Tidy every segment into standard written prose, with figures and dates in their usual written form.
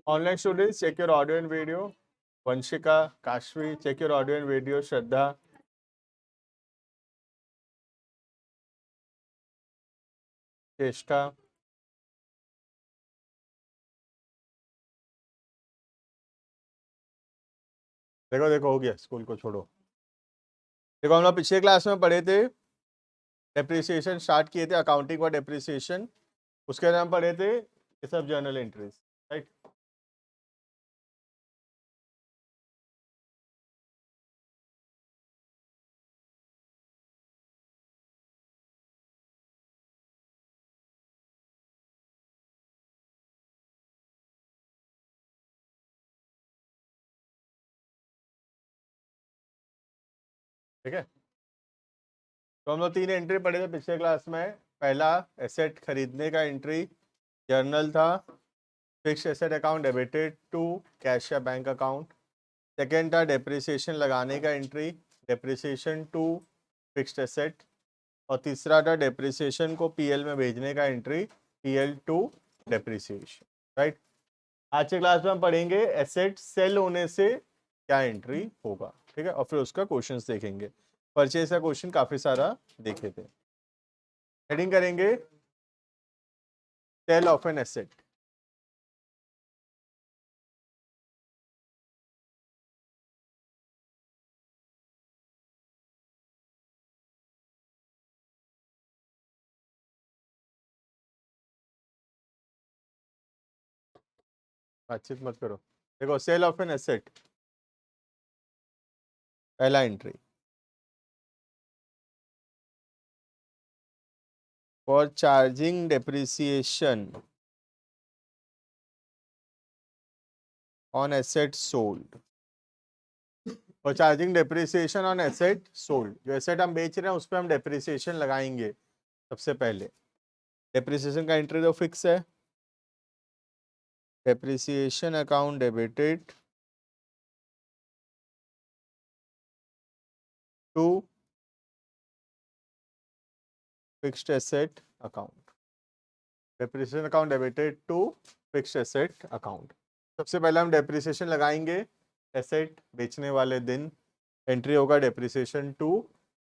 Online students, check your audio and video. Vanshika, Kashvi, check your audio and video. Shraddha. चेष्टा. देखो देखो हो गया, स्कूल को छोड़ो. देखो हम लोग पिछले क्लास में पढ़े थे, डेप्रिसिएशन स्टार्ट किए थे, अकाउंटिंग फॉर डेप्रिसिएशन. उसके नाम पढ़े थे ये सब जर्नल एंट्रीज, राइट. ठीक है, तो हम लोग 3 एंट्री पढ़े थे पिछले क्लास में. पहला एसेट खरीदने का एंट्री जर्नल था. Fixed asset account debited to cash या बैंक अकाउंट. सेकेंड था डेप्रिसिएशन लगाने का entry, depreciation to fixed asset. और तीसरा था डेप्रिसिएशन को पीएल में भेजने का एंट्री, पीएल टू डेप्रिसिएशन, राइट. आज के क्लास में हम पढ़ेंगे एसेट सेल होने से क्या एंट्री होगा, ठीक है, और फिर उसका क्वेश्चंस देखेंगे. परचेज का क्वेश्चन काफी सारा देखे थे. हेडिंग करेंगे सेल ऑफ एन एसेट. बातचीत मत करो. देखो सेल ऑफ एन एसेट, पहला entry. For charging depreciation on asset sold. For charging depreciation on asset sold, जो एसेट हम बेच रहे हैं उस पर हम डेप्रिसिएशन लगाएंगे. सबसे पहले डेप्रिसिएशन का एंट्री तो फिक्स है, depreciation account debited to fixed asset account. Depreciation account debited to fixed asset account. सबसे पहले हम डेप्रिसिएशन लगाएंगे एसेट बेचने वाले दिन. एंट्री होगा डेप्रिसिएशन टू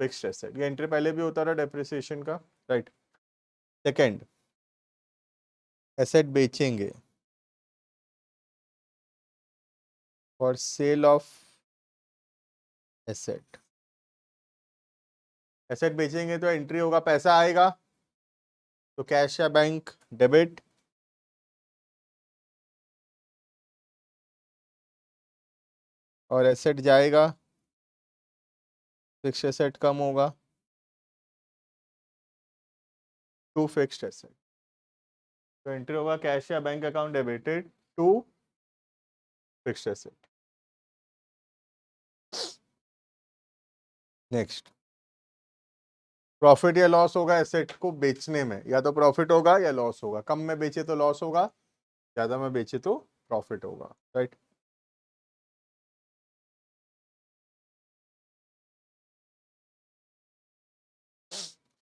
फिक्स्ड एसेट. ये एंट्री पहले भी होता रहा डेप्रिसिएशन का, राइट. सेकेंड, एसेट बेचेंगे for sale of asset. Asset बेचेंगे तो एंट्री होगा, पैसा आएगा तो कैश या बैंक डेबिट, और एसेट जाएगा, फिक्स्ड एसेट कम होगा टू फिक्स्ड एसेट. तो एंट्री होगा कैश या bank account debited to fixed asset. Next, profit या लॉस होगा एसेट को बेचने में. या तो प्रॉफिट होगा या लॉस होगा. कम में बेचे तो लॉस होगा, ज्यादा में बेचे तो प्रॉफिट होगा, राइट.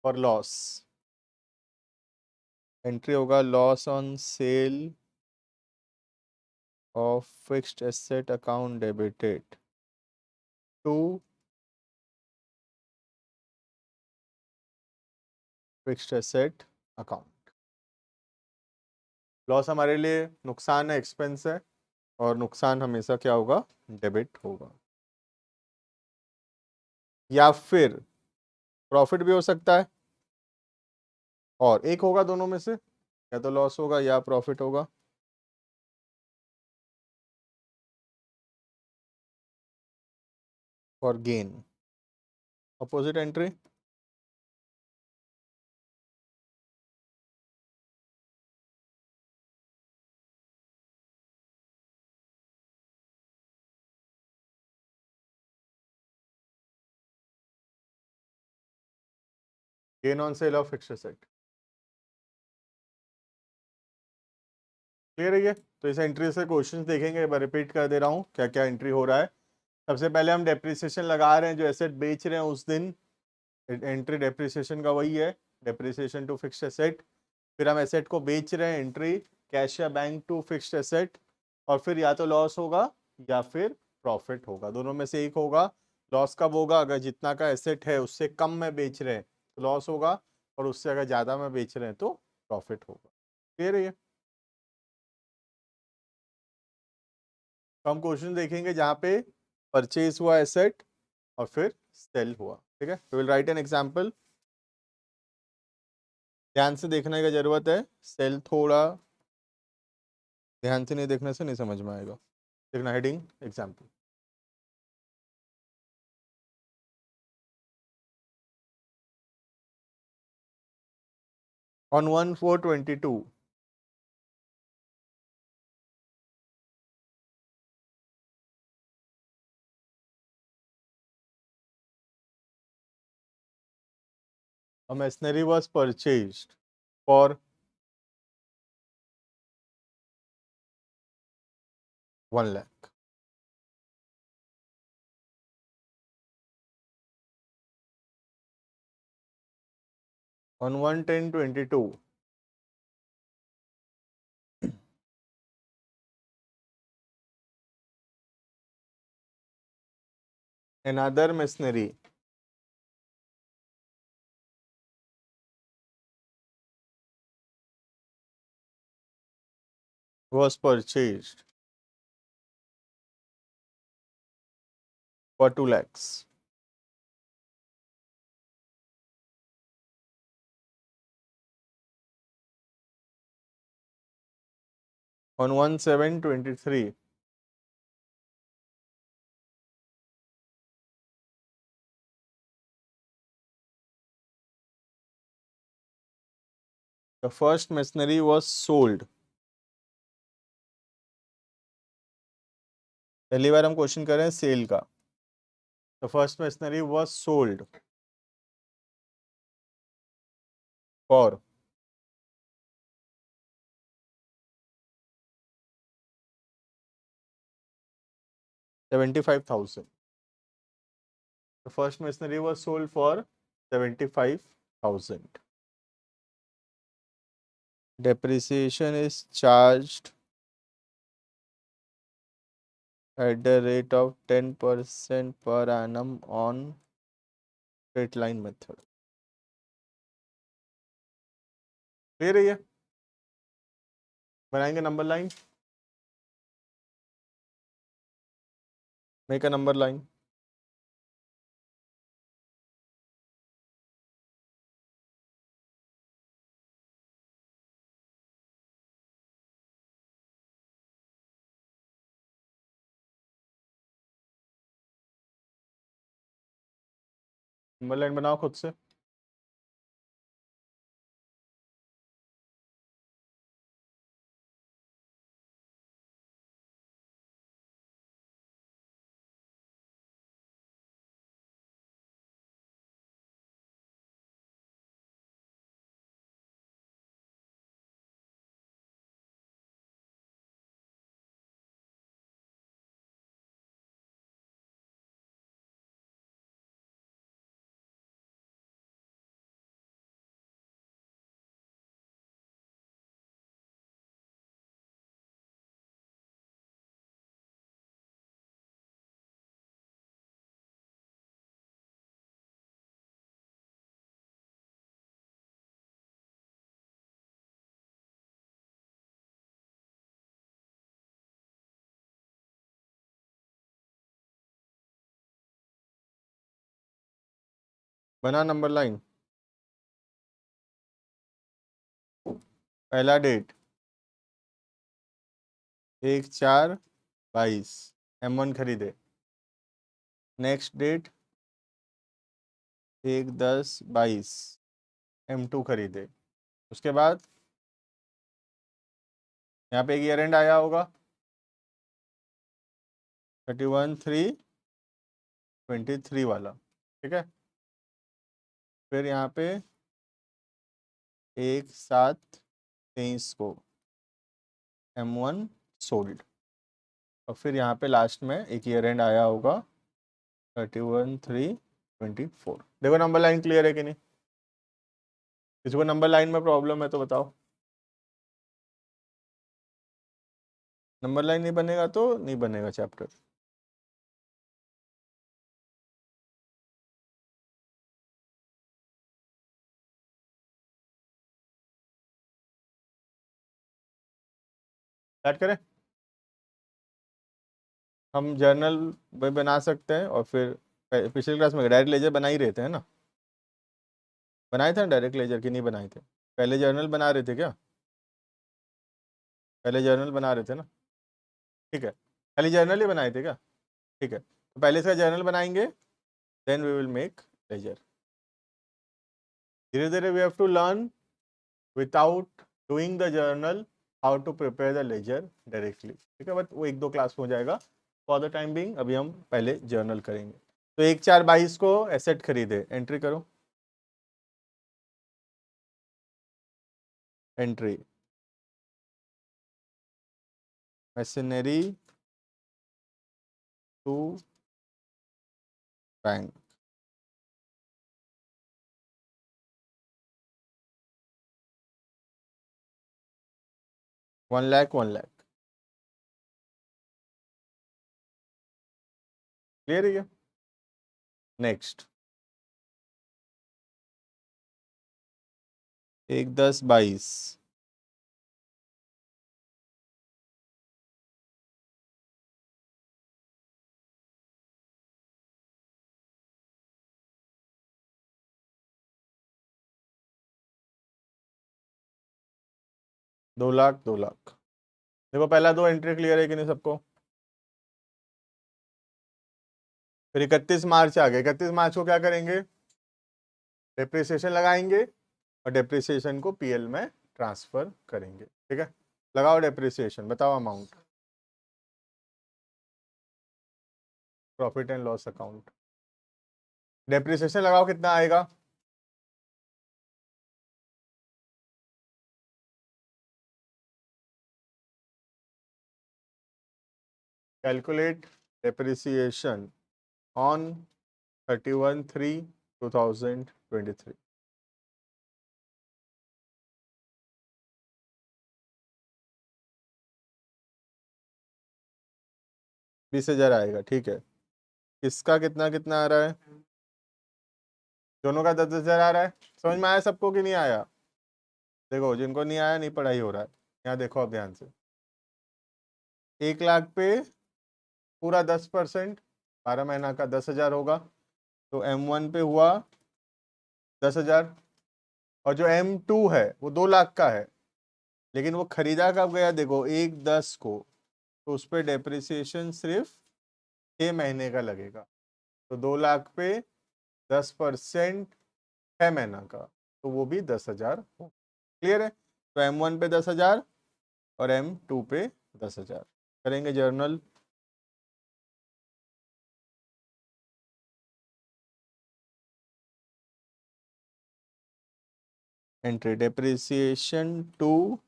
और लॉस, एंट्री होगा loss on sale of fixed asset account debited to fixed asset account. Loss हमारे लिए नुकसान है, एक्सपेंस है, और नुकसान हमेशा क्या होगा, डेबिट होगा. या फिर प्रॉफिट भी हो सकता है, और एक होगा दोनों में से, या तो लॉस होगा या प्रॉफिट होगा. और gain, opposite entry. Gain on sale of fixed asset. Clear है ये. तो इस एंट्री से क्वेश्चंस देखेंगे. मैं रिपीट कर दे रहा हूँ क्या क्या एंट्री हो रहा है. सबसे पहले हम डेप्रिसिएशन लगा रहे हैं, जो एसेट बेच रहे हैं उस दिन एंट्री डेप्रिसिएशन का वही है, डेप्रिसिएशन टू फिक्स्ड एसेट. फिर हम एसेट को बेच रहे हैं, एंट्री कैश या बैंक टू फिक्स्ड एसेट. और फिर या तो लॉस होगा या फिर प्रॉफिट होगा, दोनों में से एक होगा। लॉस कब होगा? अगर जितना का एसेट है उससे कम में बेच रहे हैं तो लॉस होगा, और उससे अगर ज़्यादा में बेच रहे हैं तो प्रॉफिट होगा। क्लियर है ये? तो हम क्वेश्चन देखेंगे जहाँ पे परचेज हुआ एसेट और फिर सेल हुआ। ठीक है, we will write an example. ध्यान से देखने का जरूरत है, सेल थोड़ा ध्यान से नहीं देखने से नहीं समझ में आएगा। देखना heading example. On 1/4/22 a machinery was purchased for 1 lakh. On 1/10/22 another machinery was purchased for 2 lakhs. On 1/7/23 the first machinery was sold. पहली बार हम क्वेश्चन कर रहे हैं सेल का। The first machinery was sold for 75,000. The first machinery was sold for 75,000. Depreciation is charged at the rate of 10% per annum on straight line method. Clear है ये? बनाएंगे number line. Make a number line. Number line बनाओ खुद से। बना number line. पहला date 1/4/22 M1 खरीदे। Next date 1/10/22 M2 खरीदे। उसके बाद यहाँ पे एक ईयर एंड आया होगा 31/3/23 वाला। ठीक है, फिर यहाँ पे 1/7/23 को M1 सोल्ड, और फिर यहाँ पे लास्ट में एक ईयर एंड आया होगा 31/3/24। देखो नंबर लाइन क्लियर है कि नहीं? किसी को नंबर लाइन में प्रॉब्लम है तो बताओ। नंबर लाइन नहीं बनेगा तो नहीं बनेगा चैप्टर। स्टार्ट करें। हम जर्नल में बना सकते हैं और फिर पिछली क्लास में डायरेक्ट लेजर बना ही रहते हैं ना, बनाए थे ना डायरेक्ट लेजर की नहीं बनाए थे? पहले जर्नल बना रहे थे क्या? पहले जर्नल बना रहे थे ना? ठीक है, खाली जर्नल ही बनाए थे क्या? ठीक है, तो पहले इसका जर्नल बनाएंगे, then we will make ledger. धीरे धीरे we have to learn without doing the journal how to prepare the ledger directly. ठीक है, बट वो एक दो क्लास में हो जाएगा। फॉर द टाइम बिंग अभी हम पहले जर्नल करेंगे। तो 1/4/22 को एसेट खरीदे, एंट्री करो। Entry machinery to bank, 1 lakh 1 lakh. Clear है? नेक्स्ट 1/10/22 2 लाख 2 लाख। देखो पहला दो एंट्री क्लियर है कि नहीं सबको? फिर 31 मार्च आ गया। 31 मार्च को क्या करेंगे? डेप्रिसिएशन लगाएंगे और डेप्रिसिएशन को पीएल में ट्रांसफर करेंगे। ठीक है, लगाओ डेप्रिसिएशन, बताओ amount. Profit and loss account depreciation लगाओ, कितना आएगा? Calculate depreciation on 31/3/2023। 20,000 आएगा। ठीक है, किसका कितना कितना आ रहा है? दोनों का 10,000 आ रहा है। समझ में आया सबको कि नहीं आया? देखो जिनको नहीं आया नहीं पढ़ाई हो रहा है। यहाँ देखो अब ध्यान से, 1 लाख पे पूरा 10%, 12 महीना का 10,000 होगा। तो M1 पे हुआ 10,000, और जो M2 है वो 2 लाख का है, लेकिन वो खरीदा कब गया? देखो 1/10 को, तो उस पर डेप्रिसिएशन सिर्फ 6 महीने का लगेगा। तो 2 लाख पे 10% 6 महीना का, तो वो भी 10,000 हो। क्लियर है? तो M1 पे 10,000 और M2 पे 10,000। करेंगे journal. Entry depreciation to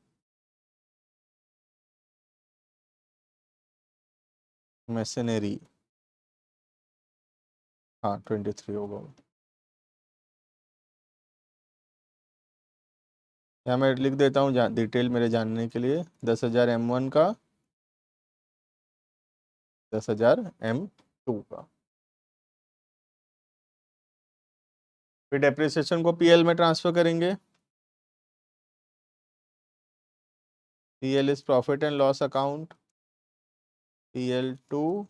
machinery, हाँ 23 होगा। यहाँ मैं लिख देता हूँ डिटेल मेरे जानने के लिए। 10,000 M1 का, 10,000 M2 का। फिर डेप्रिसिएशन को पीएल में ट्रांसफर करेंगे। PL is profit and loss account, PL2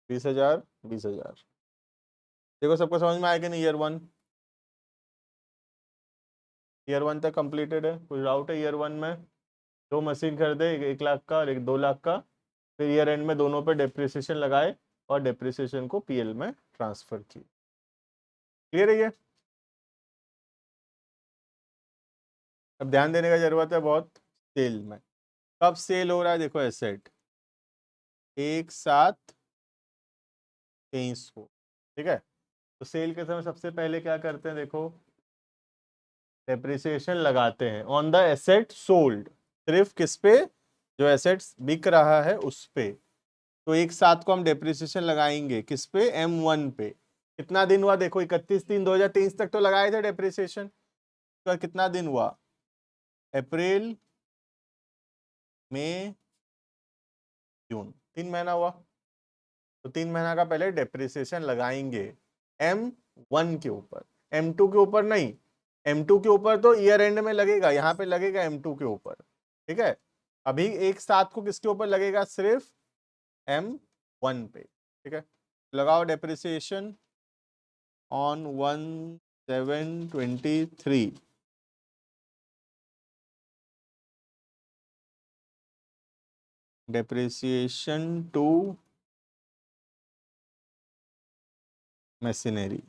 20,000 20,000। देखो सबको समझ में आया कि नहीं? ईयर 1 तक कंप्लीटेड है। कुछ डाउट है ईयर 1 में? 2 मशीन खरीदे, 1 लाख का और एक 2 लाख का। फिर ईयर एंड में दोनों पे डेप्रिसिएशन लगाए और डेप्रिसिएशन को पीएल में ट्रांसफर किए। क्लियर है ये? अब ध्यान देने का जरूरत है बहुत सेल में। कब सेल हो रहा है? देखो एसेट 1/7/23 को। ठीक है, तो सेल के समय सबसे पहले क्या करते हैं? देखो डेप्रिसिएशन लगाते हैं ऑन द एसेट सोल्ड। सिर्फ किस पे? जो एसेट्स बिक रहा है उस पे। तो 1/7 को हम डेप्रिसिएशन लगाएंगे किस पे? M1 पे। कितना दिन हुआ देखो, 31/3/2023 तक तो लगाए थे डेप्रिसिएशन, तो कितना दिन हुआ, अप्रैल मई जून, 3 महीना हुआ। तो 3 महीना का पहले डेप्रिसिएशन लगाएंगे M1 के ऊपर, M2 के ऊपर नहीं। M2 के ऊपर तो ईयर एंड में लगेगा, यहाँ पे लगेगा M2 के ऊपर, ठीक है। अभी एक साथ को किसके ऊपर लगेगा, सिर्फ M1 पे, ठीक है। लगाओ depreciation on 1/7/23, depreciation to machinery,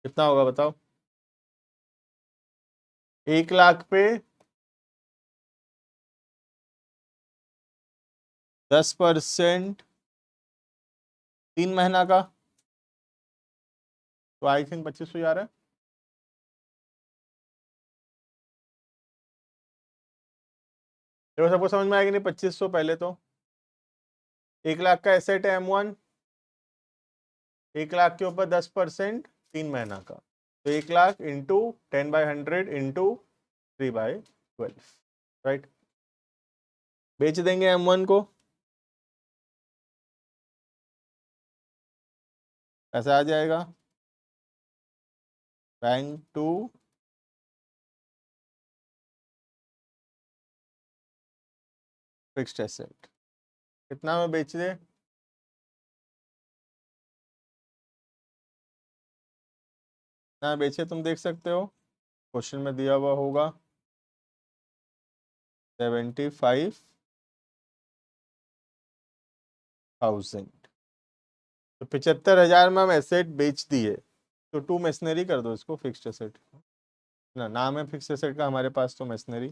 कितना होगा बताओ, 1 लाख पे 10%, 3 महीना का, तो आई थिंक 2500 आ रहा है। देखो सबको समझ में आएगी नहीं, 2500 पहले तो 1 लाख का एसेट है M1, 1 लाख के ऊपर 10%, 3 महीना का, तो 1 लाख इंटू 10/100 इंटू 3/12, राइट। बेच देंगे M1 को, ऐसा आ जाएगा बैंक टू फिक्स्ड एसेट, कितना में बेच दे, कितना बेचे तुम देख सकते हो, क्वेश्चन में दिया हुआ होगा 75,000, तो 75,000 में हम एसेट बेच दिए, तो टू मशीनरी कर दो इसको, फिक्स्ड एसेट ना, नाम है फिक्स्ड एसेट का हमारे पास, तो machinery,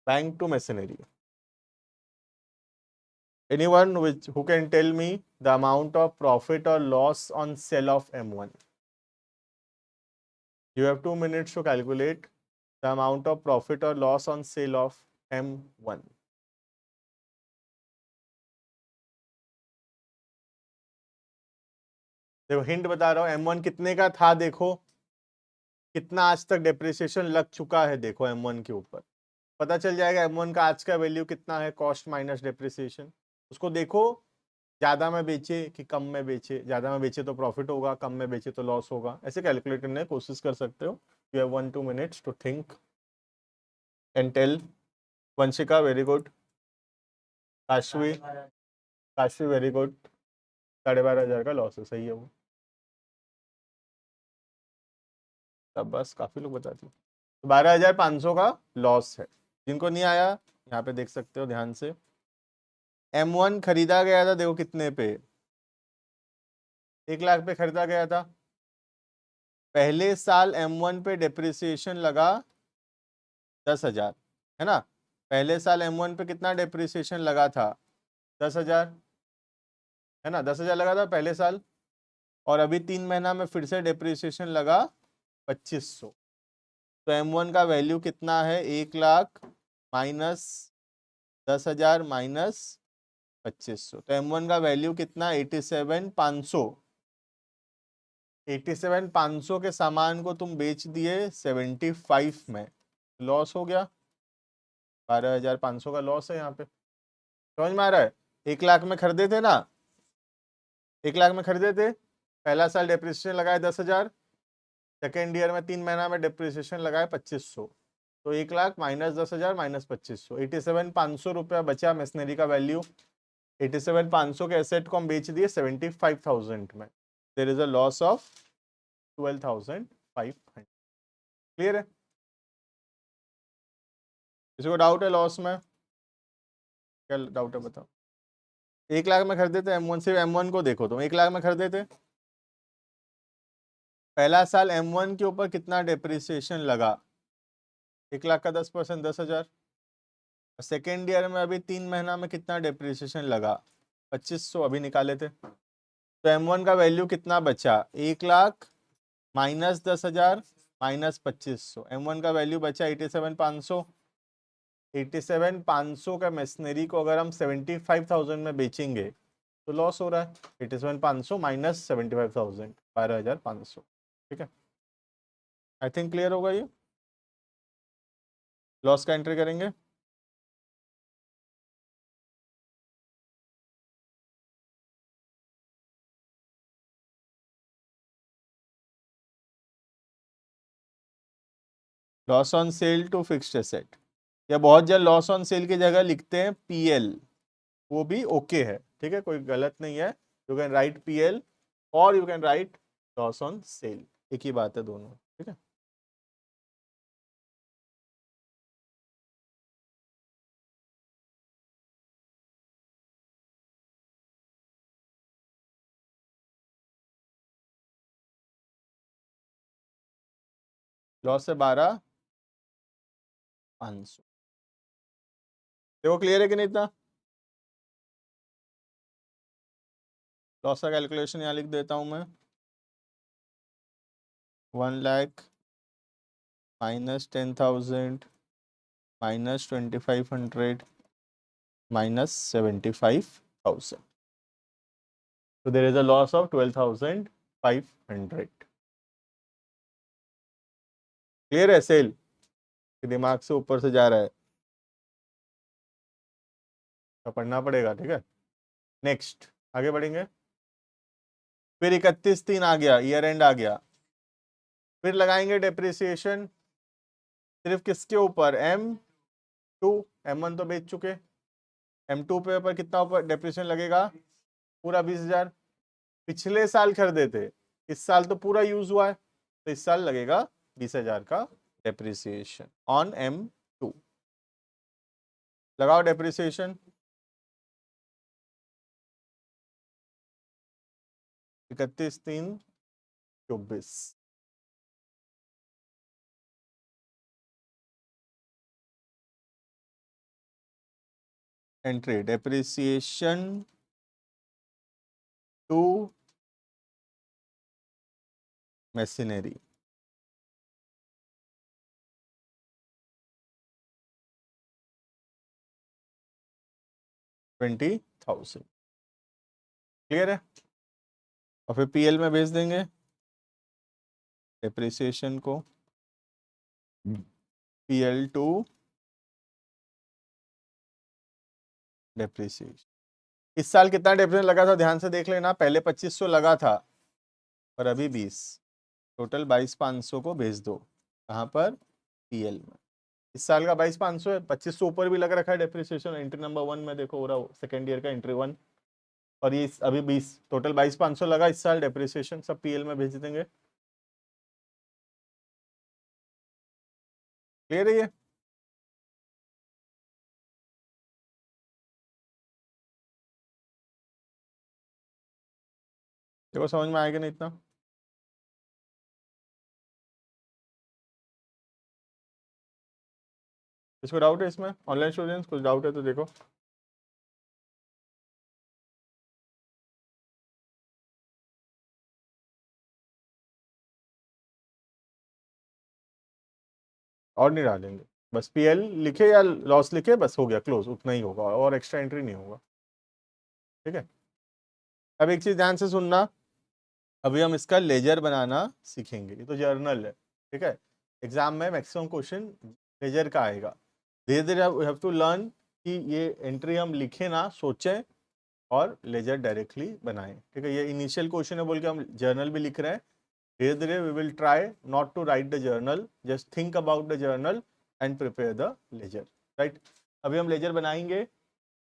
bank to machinery. Anyone who can tell me the amount of profit or loss on sale of M1? You have 2 minutes to calculate the amount of profit or loss on sale of M1. देखो hint बता रहा हूँ, M1 कितने का था, देखो कितना आज तक डेप्रिसिएशन लग चुका है, देखो M1 के ऊपर पता चल जाएगा M1 का आज का वैल्यू कितना है, कॉस्ट माइनस डेप्रिसिएशन। उसको देखो, ज्यादा में बेचे कि कम में बेचे, ज्यादा में बेचे तो प्रॉफिट होगा, कम में बेचे तो लॉस होगा, ऐसे कैलकुलेट करने की कोशिश कर सकते हो। You have 1-2 minutes to think and tell. Vanshika very good, Kashvi, Kashvi very good, 12,500 का लॉस है, सही है वो, तब बस काफी लोग बता दिए। तो 12,500 का लॉस है। जिनको नहीं आया यहाँ पे देख सकते हो ध्यान से, M1 खरीदा गया था, देखो कितने पे, 1 लाख पे खरीदा गया था। पहले साल M1 पे डेप्रिसिएशन लगा 10,000, है ना। पहले साल M1 पे कितना डेप्रिसिएशन लगा था, 10,000, है ना, 10,000 लगा था पहले साल। और अभी 3 महीना में फिर से डेप्रिसिएशन लगा 2500, तो M1 का वैल्यू कितना है, 1 लाख माइनस 10,000 माइनस 2500, तो M1 का वैल्यू कितना, 87,500। 87,500 के सामान को तुम बेच दिए 75 में, लॉस हो गया, 12,500 का लॉस है यहाँ पे। समझ में आ रहा है, 1 लाख में खरीदे थे ना, 1 लाख में खरीदे थे, पहला साल डेप्रिसिएशन लगाए 10,000, सेकेंड ईयर में 3 महीना में डेप्रिसिएशन लगाए 2500, तो 1 लाख माइनस 10,000 माइनस 2500, 87,500 रुपया बचा मशीनरी का वैल्यू। 87,500 के एसेट को हम बेच दिए 75,000 में, there is a loss of 12,500। Clear है, किसी को डाउट है लॉस में, क्या डाउट है बताओ। 1 लाख में खरीदे थे M1, सिर्फ M1 को देखो तुम, 1 लाख में खरीदे थे, पहला साल M1 के ऊपर कितना डेप्रिसिएशन लगा, 1 लाख का 10%, 10,000। सेकेंड ईयर में अभी 3 महीना में कितना डेप्रिसिएशन लगा, 2500 अभी निकाले थे, तो M1 का वैल्यू कितना बचा, 1 लाख माइनस 10,000 माइनस 2500, M1 का वैल्यू बचा 87,500। 87,500 का मशीनरी को अगर हम 75,000 में बेचेंगे तो लॉस हो रहा है। 87,500 माइनस 75,000, 12,500। ठीक है, आई थिंक क्लियर होगा ये। लॉस का एंट्री करेंगे। Loss on sale to fixed asset, या बहुत जल्द लॉस ऑन सेल की जगह लिखते हैं PL, वो भी ओके है। ठीक है, कोई गलत नहीं है। यू कैन राइट PL और you can write loss on cell, एक ही बात है दोनों। ठीक है, लॉस है 12,500। देखो क्लियर है कि नहीं इतना। लॉस का कैलकुलेशन यहाँ लिख देता हूँ मैं। 1,00,000 minus 10,000 minus 2,500 minus 75,000, so there is a loss of 12,500। Clear है सेल कि दिमाग से ऊपर से जा रहा है, तो पढ़ना पड़ेगा। ठीक है, नेक्स्ट आगे बढ़ेंगे। फिर 31/3 आ गया, ईयर एंड आ गया। फिर लगाएंगे डेप्रिसिएशन सिर्फ किसके ऊपर, M2। M1 तो बेच चुके, M2 पे पर कितना ऊपर डेप्रिसिएशन लगेगा, पूरा 20,000। पिछले साल खरीदे थे, इस साल तो पूरा यूज हुआ है, तो इस साल लगेगा 20,000 का डेप्रिसिएशन ऑन M2। लगाओ depreciation. 31/3/24। Entry depreciation to machinery, 20,000। Clear है, और फिर PL में भेज देंगे डेप्रिसिएशन को, PL टू डेप्रिसिएशन। इस साल कितना डेप्रिसिएशन लगा था ध्यान से देख लेना, पहले 2500 लगा था और अभी 20, टोटल 22,500 को भेज दो। कहाँ पर, PL में। इस साल का 22,500 है, 2500 ऊपर भी लग रखा है डेप्रिसिएशन। एंट्री नंबर 1 में देखो हो रहा, सेकेंड ईयर का एंट्री 1, और ये अभी 20, टोटल 22,500 लगा इस साल डेप्रिसिएशन, सब PL में भेज देंगे। क्लियर है ये। देखो समझ में आएगा नहीं इतना। इसको डाउट है इसमें, ऑनलाइन स्टूडेंट्स कुछ डाउट है तो देखो। और नहीं डालेंगे, बस PL लिखे या लॉस लिखे, बस हो गया, क्लोज, उतना ही होगा और एक्स्ट्रा एंट्री नहीं होगा। ठीक है, अब एक चीज ध्यान से सुनना, अभी हम इसका लेजर बनाना सीखेंगे। ये तो जर्नल है, ठीक है, एग्जाम में मैक्सिमम क्वेश्चन लेजर का आएगा। धीरे धीरे वी हैव टू लर्न कि ये एंट्री हम लिखें ना, सोचें और लेजर डायरेक्टली बनाएं। ठीक है, ये इनिशियल क्वेश्चन है बोल के हम जर्नल भी लिख रहे हैं। धीरे धीरे we will try not to write the journal, just think about the journal and prepare the ledger. Right, अभी हम लेजर बनाएंगे।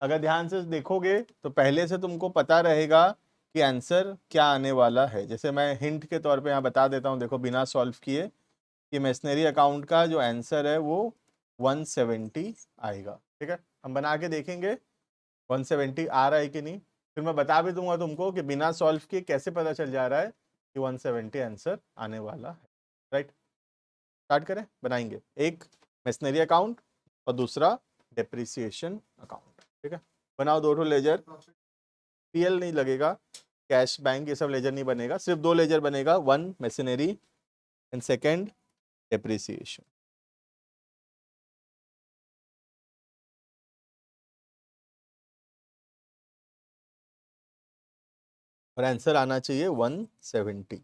अगर ध्यान से देखोगे तो पहले से तुमको पता रहेगा कि आंसर क्या आने वाला है। जैसे मैं हिंट के तौर पे यहाँ बता देता हूँ, देखो बिना सॉल्व किए कि मशीनरी अकाउंट का जो आंसर है वो 170 आएगा। ठीक है, हम बना के देखेंगे 170 आ रहा है कि नहीं, फिर मैं बता भी दूंगा तुमको कि बिना सॉल्व किए कैसे पता चल जा रहा है कि 170 आंसर आने वाला है। राइट, स्टार्ट करें, बनाएंगे एक मशीनरी अकाउंट और दूसरा डेप्रिसिएशन अकाउंट। ठीक है, बनाओ दो लेजर। PL नहीं लगेगा, कैश बैंक ये सब लेजर नहीं बनेगा, सिर्फ दो लेजर बनेगा, one machinery and second depreciation. और आंसर आना चाहिए 170।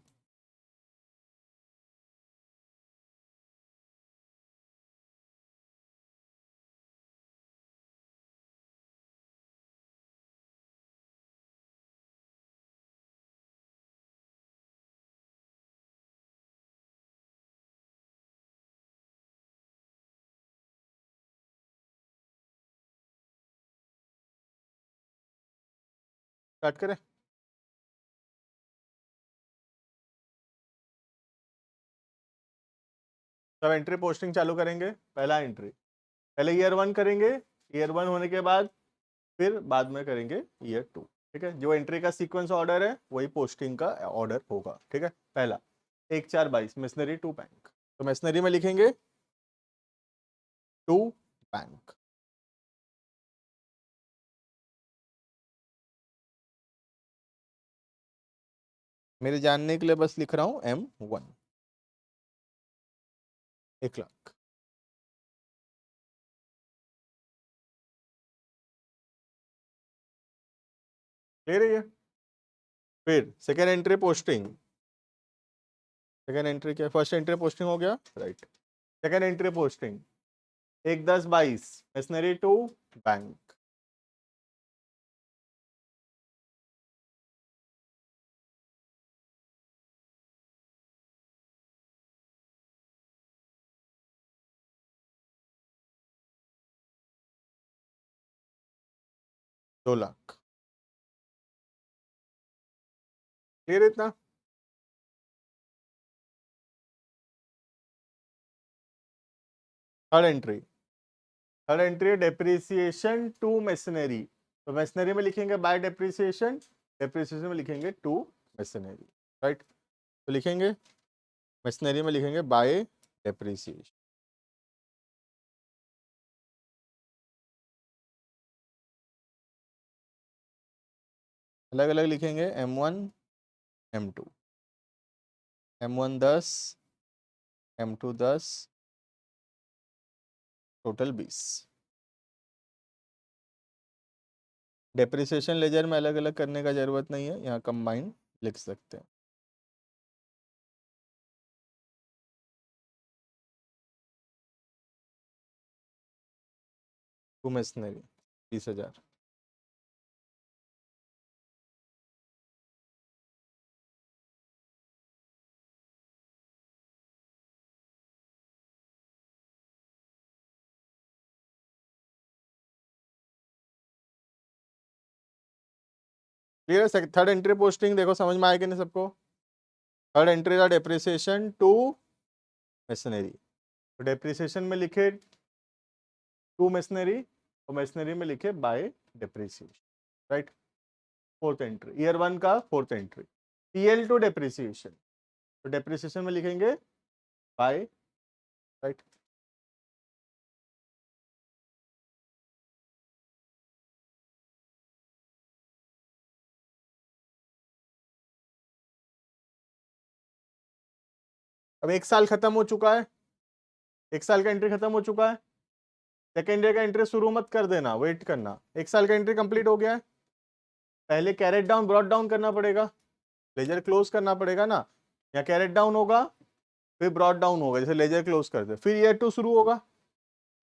स्टार्ट करें। सब एंट्री पोस्टिंग चालू करेंगे। पहला एंट्री, पहले ईयर 1 करेंगे, ईयर 1 होने के बाद फिर बाद में करेंगे ईयर 2। ठीक है, जो एंट्री का सीक्वेंस ऑर्डर है वही पोस्टिंग का ऑर्डर होगा। ठीक है, पहला 1/4/22 मशीनरी टू बैंक, तो मशीनरी में लिखेंगे टू बैंक। मेरे जानने के लिए बस लिख रहा हूं M1 1,00,000। ले रही है। फिर second entry posting, second entry क्या, फर्स्ट एंट्री पोस्टिंग हो गया, right. Second entry posting 1/10/22 machinery to bank. ₹2,00,000। Clear इतना। Third entry, third entry depreciation to machinery, तो मशीनरी में लिखेंगे बाय डेप्रिसिएशन, डेप्रिसिएशन में लिखेंगे टू मशीनरी, राइट। तो लिखेंगे मशीनरी में लिखेंगे बाय डेप्रिसिएशन। अलग अलग लिखेंगे M1 M2, M1 10, M2 10, total 20। Depreciation laser में अलग अलग करने का जरूरत नहीं है, यहाँ कंबाइंड लिख सकते हैं। To machinery 20,000। क्लियर है। थर्ड एंट्री पोस्टिंग देखो समझ में आएगी नहीं सबको। थर्ड एंट्री का डेप्रिसिएशन टू मशीनरी, तो डेप्रिसिएशन में लिखे टू मशीनरी और मशीनरी में लिखे by depreciation, right. Fourth entry year 1 का fourth entry PL to depreciation, तो डेप्रिसिएशन में लिखेंगे बाय, राइट। अब एक साल खत्म हो चुका है, एक साल का एंट्री खत्म हो चुका है। सेकेंड ईयर का एंट्री शुरू मत कर देना, वेट करना। एक साल का एंट्री कंप्लीट हो गया है, पहले कैरेट डाउन ब्रॉट डाउन करना पड़ेगा, लेजर क्लोज करना पड़ेगा ना। या कैरेट डाउन होगा फिर ब्रॉट डाउन होगा, जैसे लेजर क्लोज करते, फिर ईयर 2 शुरू होगा।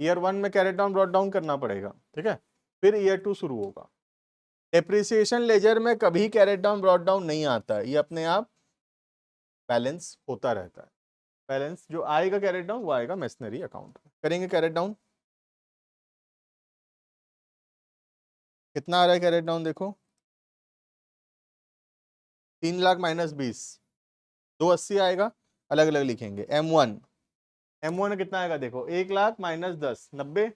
ईयर 1 में कैरेट डाउन ब्रॉट डाउन करना पड़ेगा, ठीक है, फिर ईयर 2 शुरू होगा। डेप्रिसिएशन लेजर में कभी कैरेट डाउन ब्रॉट डाउन नहीं आता है, ये अपने आप बैलेंस होता रहता है। बैलेंस जो आएगा कैरेट डाउन वो आएगा मशीनरी अकाउंट में। करेंगे कैरेट डाउन, कितना आ रहा है कैरेट डाउन देखो, 3,00,000 माइनस 20, 280 आएगा। अलग अलग लिखेंगे M1, M1 कितना आएगा देखो, 1,00,000 माइनस 10 90,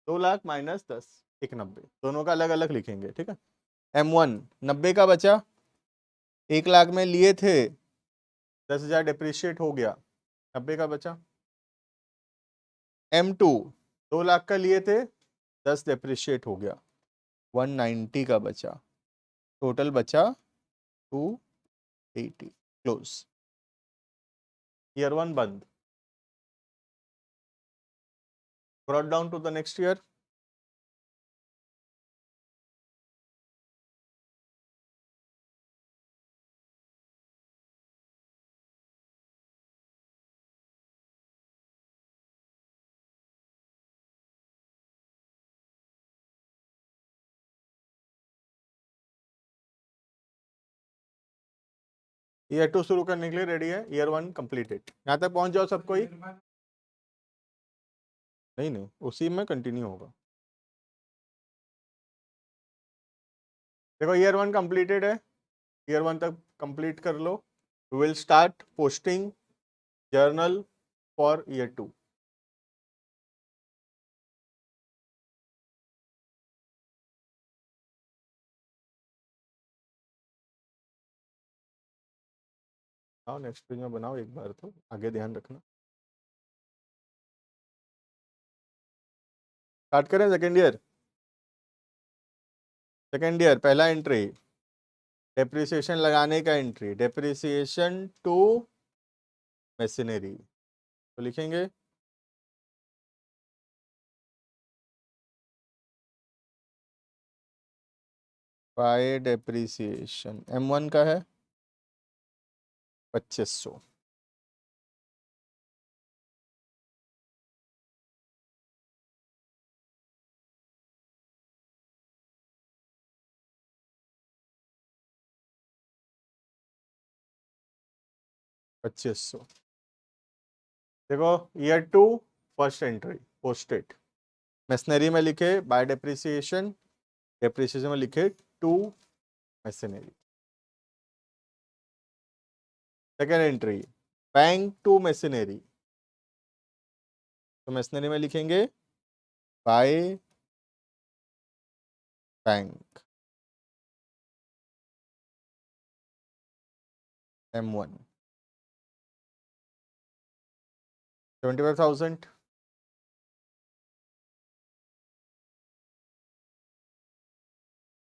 2,00,000 माइनस 10 190, दोनों का अलग अलग लिखेंगे, ठीक है। M1 90 का बचा, 1,00,000 में लिए थे, 10,000 डिप्रिशिएट हो गया, 90 का बचा। M2 2,00,000 का लिए थे, 10 डिप्रिशिएट हो गया, 190 का बचा, टोटल बचा 280। क्लोज। ईयर 1 बंद। brought down to the next year. Year 2 शुरू करने के लिए रेडी है, ईयर 1 कंप्लीटेड। यहाँ तक पहुंच जाओ सब कोई। नहीं, उसी में कंटिन्यू होगा। देखो ईयर 1 कंप्लीटेड है, ईयर 1 तक कंप्लीट कर लो। Will start posting journal for year 2। हाँ, नेक्स्ट पेज में बनाओ एक बार, तो आगे ध्यान रखना। स्टार्ट करें सेकेंड ईयर। सेकेंड ईयर पहला एंट्री डेप्रिसिएशन लगाने का एंट्री, डेप्रिसिएशन टू मशीनरी, तो लिखेंगे बाय डेप्रिसिएशन। M1 का है 2500। देखो year 2 first entry posted, machinery में लिखे बाय डेप्रिसिएशन, डेप्रिसिएशन में लिखे to machinery. Second entry bank to machinery, तो मशीनरी में लिखेंगे बाय बैंक M1 75,000।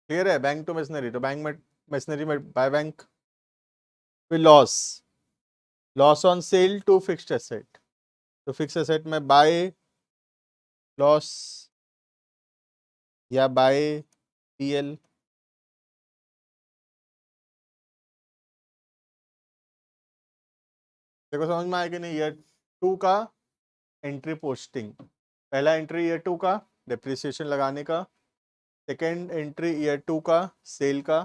क्लियर है, बैंक टू मशीनरी, तो बैंक में मशीनरी में बाय बैंक। फिर loss, loss on sale to fixed asset, तो फिक्स एसेट में बाय लॉस या बाय PL। देखो समझ में आया कि नहीं। ईयर 2 का एंट्री पोस्टिंग, पहला एंट्री ईयर 2 का डेप्रिसिएशन लगाने का, सेकेंड एंट्री ईयर 2 का सेल का,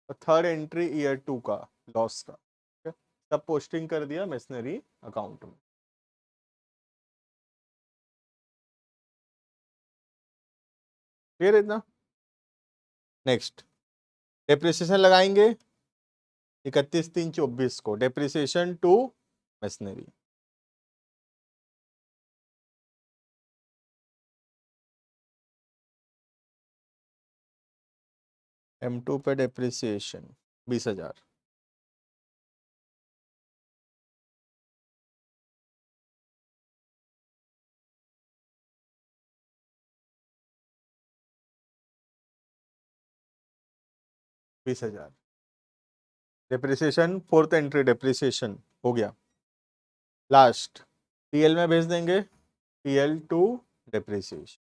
और थर्ड एंट्री ईयर 2 का लॉस का। ठीक है, सब पोस्टिंग कर दिया मशीनरी अकाउंट में। क्लियर इतना। नेक्स्ट डेप्रिसिएशन लगाएंगे 31/3/24 को, डेप्रिसिएशन टू मशीनरी। M2 पे depreciation 20,000। Depreciation fourth entry depreciation हो गया। लास्ट PL में भेज देंगे, PL to depreciation.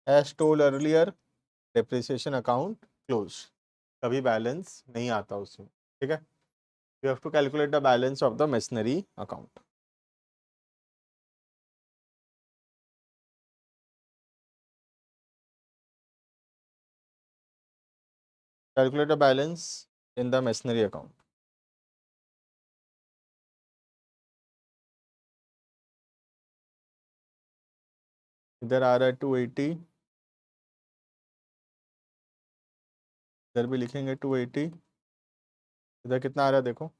As told earlier, depreciation account close, कभी बैलेंस नहीं आता उसमें। ठीक है, you have to calculate the balance of the machinery account. Calculate the balance in the machinery account. इधर आ रहा है 280, इधर भी लिखेंगे 280। इधर कितना आ रहा है देखो,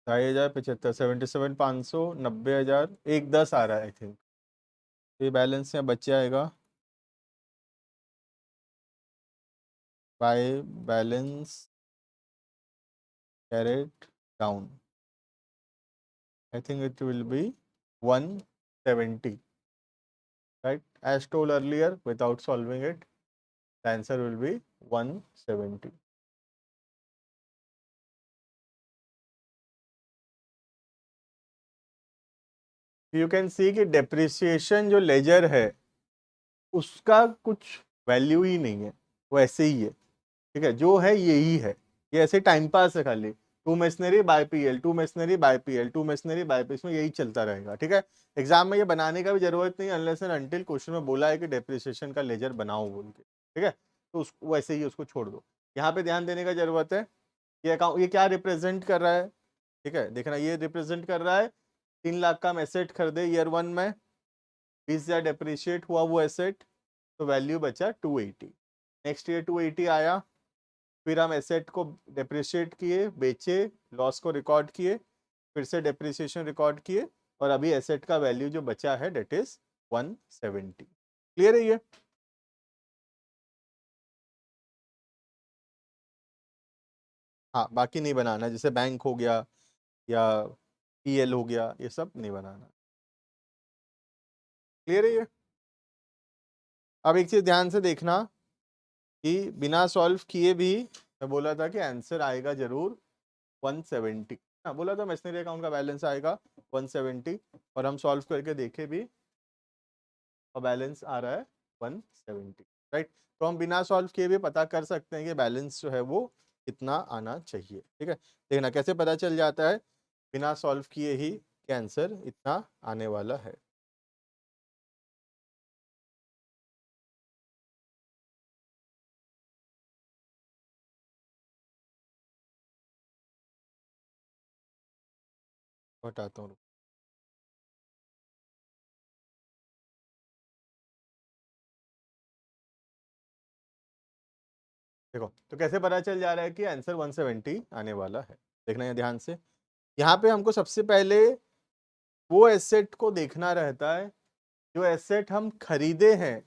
$2,575, 77,500, 90,000, 110 आ रहा है आई थिंक। ये बैलेंस यहाँ बच जाएगा by balance carried down. I think it will be 170. Right? As told earlier, without solving it, the answer will be 170. You can see कि depreciation जो लेजर है उसका कुछ वैल्यू ही नहीं है, वो ऐसे ही है। ठीक है, जो है यही है, ये ऐसे टाइम पास है खाली। To machinery by PL, to machinery by PL, to machinery by P, इसमें यही चलता रहेगा। ठीक है, एग्जाम में ये बनाने का भी जरूरत नहीं अनलेस एंड अनटिल क्वेश्चन में बोला है कि डेप्रिसिएशन का लेजर बनाओ बोल के। ठीक है, तो उसको वैसे ही उसको छोड़ दो। यहाँ पे ध्यान देने का जरूरत है, ये अकाउंट ये क्या रिप्रेजेंट कर रहा है। ठीक है, देखना ये रिप्रेजेंट कर रहा है 3 लाख का हम एसेट खरीदे ईयर 1 में, 20,000 डेप्रिशिएट हुआ वो एसेट, तो वैल्यू बचा 280। नेक्स्ट ईयर 280 आया, फिर हम एसेट को डेप्रिशिएट किए, बेचे, लॉस को रिकॉर्ड किए, फिर से डेप्रिसिएशन रिकॉर्ड किए, और अभी एसेट का वैल्यू जो बचा है डेट इज 170। क्लियर है ये? हाँ, बाकी नहीं बनाना, जैसे बैंक हो गया या पीएल हो गया, ये सब नहीं बनाना। क्लियर है ये? अब एक चीज ध्यान से देखना कि बिना सॉल्व किए भी मैं बोला था कि आंसर आएगा जरूर 170। हाँ, बोला था मशीनरी अकाउंट का बैलेंस आएगा 170, और हम सॉल्व करके देखे भी और बैलेंस आ रहा है 170। राइट, तो हम बिना सॉल्व किए भी पता कर सकते हैं कि बैलेंस जो है वो कितना आना चाहिए। ठीक है, देखना कैसे पता चल जाता है बिना सॉल्व किए ही कि आंसर इतना आने वाला है। बताता हूँ। देखो तो कैसे पता चल जा रहा है कि आंसर 170 आने वाला है। देखना है ध्यान से, यहाँ पे हमको सबसे पहले वो एसेट को देखना रहता है जो एसेट हम खरीदे हैं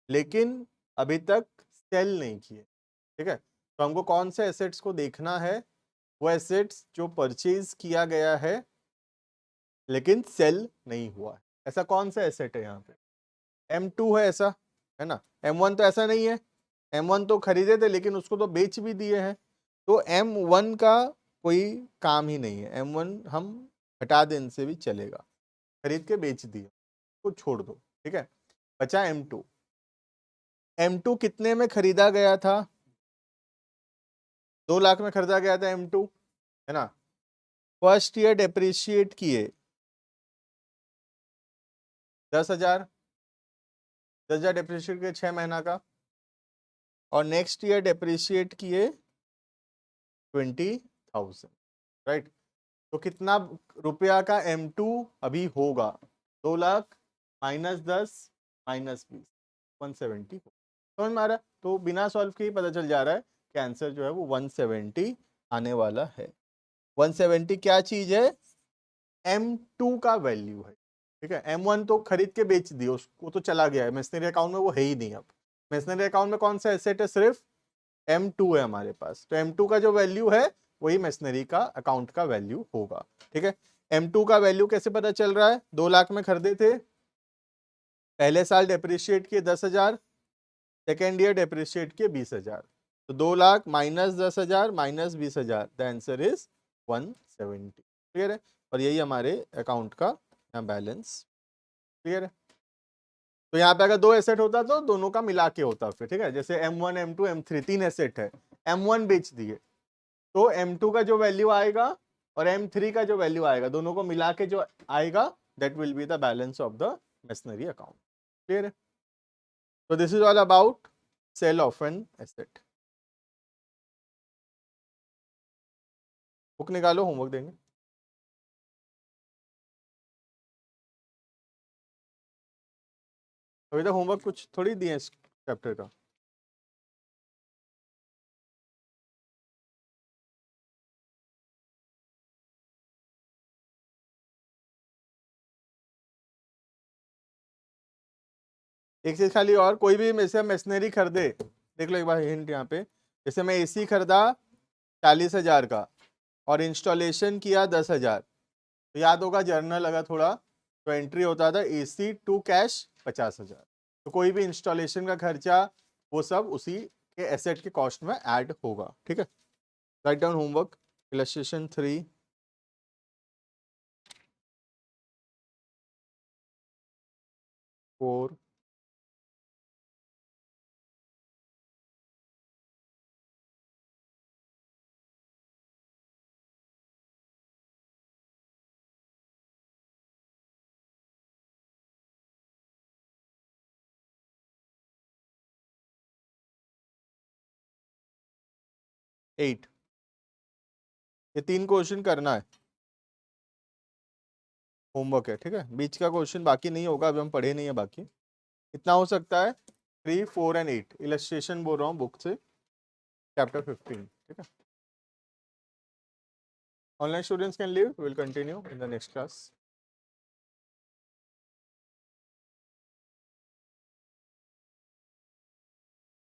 लेकिन अभी तक सेल नहीं किए। ठीक है, तो हमको कौन से एसेट्स को देखना है, वो एसेट्स जो परचेज किया गया है लेकिन सेल नहीं हुआ है। ऐसा कौन सा एसेट है यहाँ पे? M2 है ऐसा, है ना। M1 तो ऐसा नहीं है, M1 तो खरीदे थे लेकिन उसको तो बेच भी दिए हैं, तो M1 का कोई काम ही नहीं है। M1 हम हटा दें, इनसे भी चलेगा, खरीद के बेच दिए, को छोड़ दो। ठीक है, बचा M2। M2 कितने में खरीदा गया था? 2 लाख में खरीदा गया था M2, है ना। फर्स्ट ईयर डेप्रिशिएट किए 10,000, 10,000 डेप्रिशिएट किए 6 महीना का, और नेक्स्ट ईयर डेप्रिशिएट किए 20,000। राइट, तो कितना रुपया का M2 अभी होगा? 2 लाख माइनस 10 माइनस 20, 170 हो। समझ में आ रहा है? तो बिना सॉल्व के ही पता चल जा रहा है कि आंसर जो है वो 170 आने वाला है। 170 क्या चीज है? M2 का वैल्यू है। ठीक है, M1 तो खरीद के बेच दिया, उसको तो चला गया है, मशीनरी अकाउंट में वो है ही नहीं। अब मशीनरी अकाउंट में कौन सा एसेट है? सिर्फ M2 है हमारे पास, तो M2 का जो वैल्यू है वही मशीनरी का अकाउंट का वैल्यू होगा। ठीक है, M2 का वैल्यू कैसे पता चल रहा है? 2 लाख में खरीदे थे, पहले साल डेप्रिशिएट किए 10,000, सेकेंड ईयर डेप्रिशिएट किए 20,000, तो 2 lakh minus 10,000 minus 20,000, the answer is 170। Clear है, और यही हमारे अकाउंट का यहाँ बैलेंस। क्लियर है, तो यहाँ पे अगर 2 एसेट होता तो दोनों का मिला के होता फिर। ठीक है, जैसे M1 M2 M3 3 एसेट है, M1 बेच दिए तो M2 का जो वैल्यू आएगा और M3 का जो वैल्यू आएगा, दोनों को मिला के जो आएगा, that will be the balance of the machinery account. Clear है, तो this is all about sale of an asset. Book निकालो, होमवर्क देंगे। अभी तक होमवर्क कुछ थोड़ी दिए इस चैप्टर का। एक चीज खाली, और कोई भी में से मशीनरी खरीदे, देख लो एक बार हिंट यहाँ पे, जैसे मैं AC खरीदा 40,000 का और इंस्टॉलेशन किया 10,000, तो याद होगा जर्नल अगर थोड़ा तो एंट्री होता था AC टू कैश 50,000। तो कोई भी इंस्टॉलेशन का खर्चा वो सब उसी के एसेट के कॉस्ट में ऐड होगा। ठीक है, write down homework illustration 3। Four, 8। ये 3 क्वेश्चन करना है, होमवर्क है। ठीक है, बीच का क्वेश्चन बाकी नहीं होगा, अभी हम पढ़े नहीं है बाकी। इतना हो सकता है 3, 4 एंड 8 इलस्ट्रेशन बोल रहा हूँ बुक से, चैप्टर 15। ठीक है, online students can leave, will continue in the next class.